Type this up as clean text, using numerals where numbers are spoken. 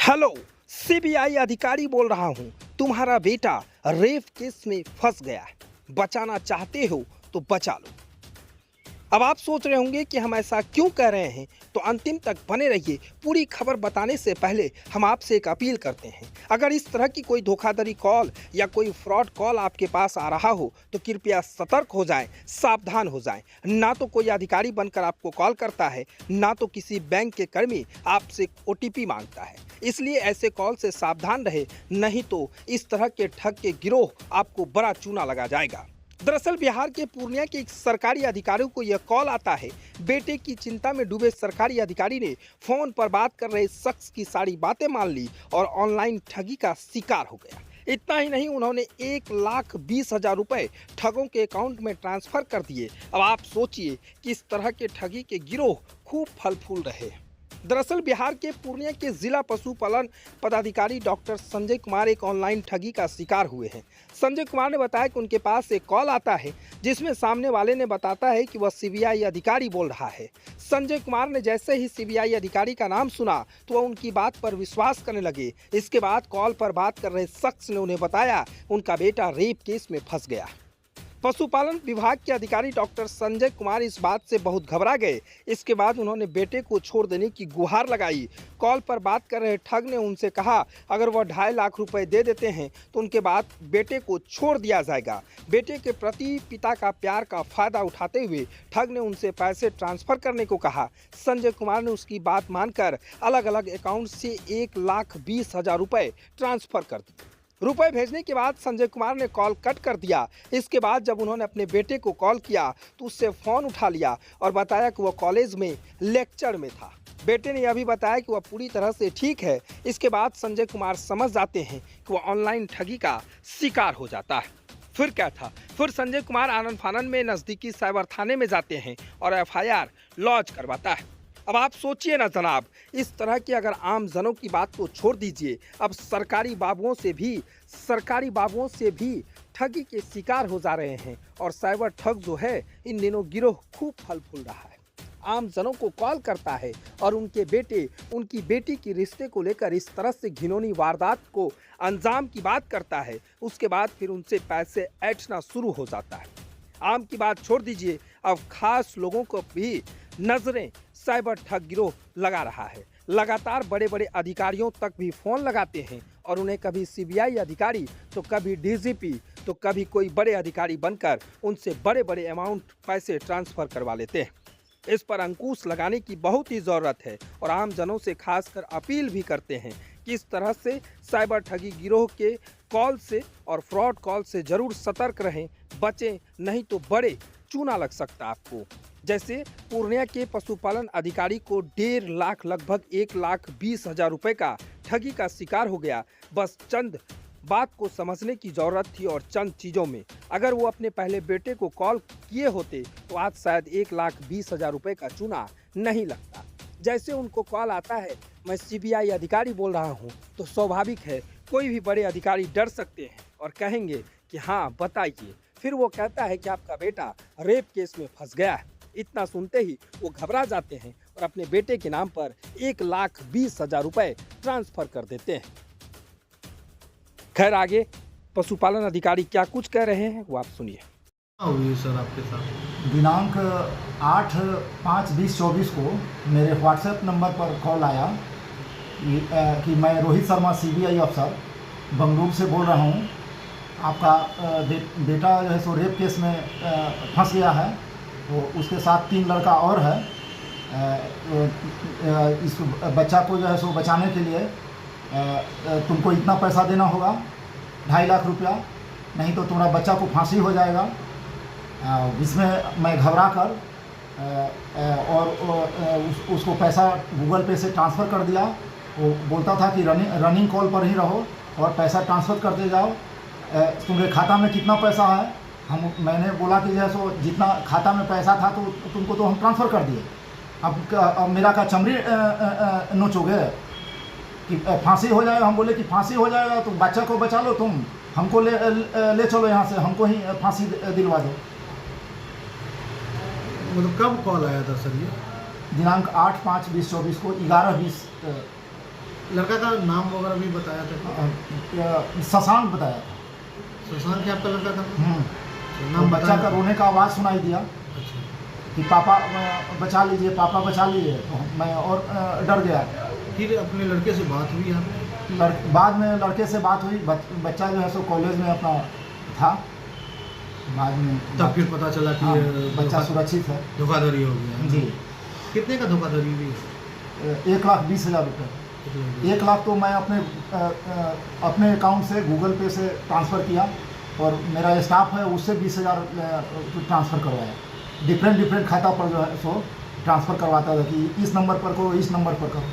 Hello, CBI अधिकारी बोल रहा हूं। तुम्हारा बेटा रेप केस में फंस गया है। बचाना चाहते हो तो बचा लो। अब आप सोच रहे होंगे कि हम ऐसा क्यों कह रहे हैं, तो अंतिम तक बने रहिए। पूरी खबर बताने से पहले हम आपसे एक अपील करते हैं। अगर इस तरह की कोई धोखाधड़ी कॉल या कोई फ्रॉड कॉल आपके पास आ रहा हो तो कृपया सतर्क हो जाएं, सावधान हो जाएं। ना तो कोई अधिकारी बनकर आपको कॉल करता है, ना तो किसी बैंक के कर्मी आपसे ओटीपी मांगता है। इसलिए ऐसे कॉल से सावधान रहे, नहीं तो इस तरह के ठग के गिरोह आपको बड़ा चूना लगा जाएगा। दरअसल बिहार के पूर्णिया के एक सरकारी अधिकारी को यह कॉल आता है। बेटे की चिंता में डूबे सरकारी अधिकारी ने फोन पर बात कर रहे शख्स की सारी बातें मान ली और ऑनलाइन ठगी का शिकार हो गया। इतना ही नहीं, उन्होंने 1,20,000 रुपए ठगों के अकाउंट में ट्रांसफर कर दिए। अब आप सोचिए कि इस तरह के ठगी के गिरोह खूब फल फूल रहे। दरअसल बिहार के पूर्णिया के जिला पशुपालन पदाधिकारी डॉक्टर संजय कुमार एक ऑनलाइन ठगी का शिकार हुए हैं। संजय कुमार ने बताया कि उनके पास एक कॉल आता है जिसमें सामने वाले ने बताता है कि वह सीबीआई अधिकारी बोल रहा है। संजय कुमार ने जैसे ही सीबीआई अधिकारी का नाम सुना तो वह उनकी बात पर विश्वास करने लगे। इसके बाद कॉल पर बात कर रहे शख्स ने उन्हें बताया उनका बेटा रेप केस में फंस गया। पशुपालन विभाग के अधिकारी डॉक्टर संजय कुमार इस बात से बहुत घबरा गए। इसके बाद उन्होंने बेटे को छोड़ देने की गुहार लगाई। कॉल पर बात कर रहे ठग ने उनसे कहा अगर वह 2.5 लाख रुपए दे देते हैं तो उनके बाद बेटे को छोड़ दिया जाएगा। बेटे के प्रति पिता का प्यार का फायदा उठाते हुए ठग ने उनसे पैसे ट्रांसफर करने को कहा। संजय कुमार ने उसकी बात मानकर अलग अलग अकाउंट से 1,20,000 रुपए ट्रांसफर कर दिए। रुपए भेजने के बाद संजय कुमार ने कॉल कट कर दिया। इसके बाद जब उन्होंने अपने बेटे को कॉल किया तो उससे फ़ोन उठा लिया और बताया कि वह कॉलेज में लेक्चर में था। बेटे ने यह भी बताया कि वह पूरी तरह से ठीक है। इसके बाद संजय कुमार समझ जाते हैं कि वह ऑनलाइन ठगी का शिकार हो जाता है। फिर क्या था, फिर संजय कुमार आनन फानन में नज़दीकी साइबर थाने में जाते हैं और FIR लॉन्च करवाता है। अब आप सोचिए ना जनाब, इस तरह की अगर आम जनों की बात को छोड़ दीजिए, अब सरकारी बाबुओं से भी ठगी के शिकार हो जा रहे हैं और साइबर ठग जो है इन दिनों गिरोह खूब फल फूल रहा है। आम जनों को कॉल करता है और उनके बेटे उनकी बेटी की रिश्ते को लेकर इस तरह से घिनौनी वारदात को अंजाम की बात करता है। उसके बाद फिर उनसे पैसे ऐंठना शुरू हो जाता है। आम की बात छोड़ दीजिए, अब खास लोगों को भी नजरें साइबर ठग गिरोह लगा रहा है। लगातार बड़े बड़े अधिकारियों तक भी फोन लगाते हैं और उन्हें कभी सीबीआई अधिकारी तो कभी डीजीपी तो कभी कोई बड़े अधिकारी बनकर उनसे बड़े बड़े अमाउंट पैसे ट्रांसफर करवा लेते हैं। इस पर अंकुश लगाने की बहुत ही ज़रूरत है और आम जनों से खासकर अपील भी करते हैं कि इस तरह से साइबर ठगी गिरोह के कॉल से और फ्रॉड कॉल से ज़रूर सतर्क रहें, बचें, नहीं तो बड़े चूना लग सकता है आपको। जैसे पूर्णिया के पशुपालन अधिकारी को 1.5 लाख लगभग 1,20,000 रुपए का ठगी का शिकार हो गया। बस चंद बात को समझने की ज़रूरत थी और चंद चीज़ों में अगर वो अपने पहले बेटे को कॉल किए होते तो आज शायद 1,20,000 रुपए का चूना नहीं लगता। जैसे उनको कॉल आता है मैं सीबीआई अधिकारी बोल रहा हूँ, तो स्वाभाविक है कोई भी बड़े अधिकारी डर सकते हैं और कहेंगे कि हाँ बताइए। फिर वो कहता है कि आपका बेटा रेप केस में फंस गया है। इतना सुनते ही वो घबरा जाते हैं और अपने बेटे के नाम पर 1,20,000 रुपए ट्रांसफर कर देते हैं। खैर आगे पशुपालन अधिकारी क्या कुछ कह रहे हैं वो आप सुनिए। हुई सर आपके साथ दिनांक 8/5/2024 को मेरे व्हाट्सएप नंबर पर कॉल आया कि मैं रोहित शर्मा सीबीआई अफसर बंगलुरु से बोल रहा हूँ। आपका बेटा जो है सो रेप केस में फंस गया है, तो उसके साथ 3 लड़का और है। इस बच्चा को जो है सो बचाने के लिए तुमको इतना पैसा देना होगा, 2.5 लाख रुपया, नहीं तो तुम्हारा बच्चा को फांसी हो जाएगा। इसमें मैं घबरा कर और उसको पैसा गूगल पे से ट्रांसफ़र कर दिया। वो बोलता था कि रनिंग कॉल पर ही रहो और पैसा ट्रांसफ़र करते जाओ। तुम्हारे खाता में कितना पैसा है? मैंने बोला कि जैसो जितना खाता में पैसा था तो तुमको तो हम ट्रांसफ़र कर दिए। अब मेरा का चमड़ी नोचोगे कि फांसी हो जाएगा। हम बोले कि फांसी हो जाएगा तो बच्चा को बचा लो, तुम हमको ले चलो यहाँ से, हमको ही फांसी दिलवा दो। मतलब कब कॉल आया था सर ये? दिनांक 8/5/2024 को 11:20 लड़का का नाम वगैरह भी बताया था? शशांक बताया था। शशांक है आपका लड़का का नाम? हम्म। अच्छा, तो नाम बच्चा बताया का था? रोने का आवाज़ सुनाई दिया अच्छा। कि पापा बचा लीजिए, पापा बचा लीजिए। तो मैं और डर गया। फिर अपने लड़के से बात हुई आपने? बाद में लड़के से बात हुई। बच्चा जो है सो कॉलेज में अपना था। बाद में तब फिर पता चला कि हाँ, ये बच्चा सुरक्षित है। धोखाधड़ी हो गया। जी। कितने का धोखाधड़ी हुई? 1,20,000 रुपये। 1 लाख तो मैं अपने अकाउंट से गूगल पे से ट्रांसफ़र किया और मेरा स्टाफ है उससे 20,000 ट्रांसफ़र करवाया। डिफरेंट खाता पर जो है सो ट्रांसफ़र करवाता था कि इस नंबर पर करो, इस नंबर पर करो।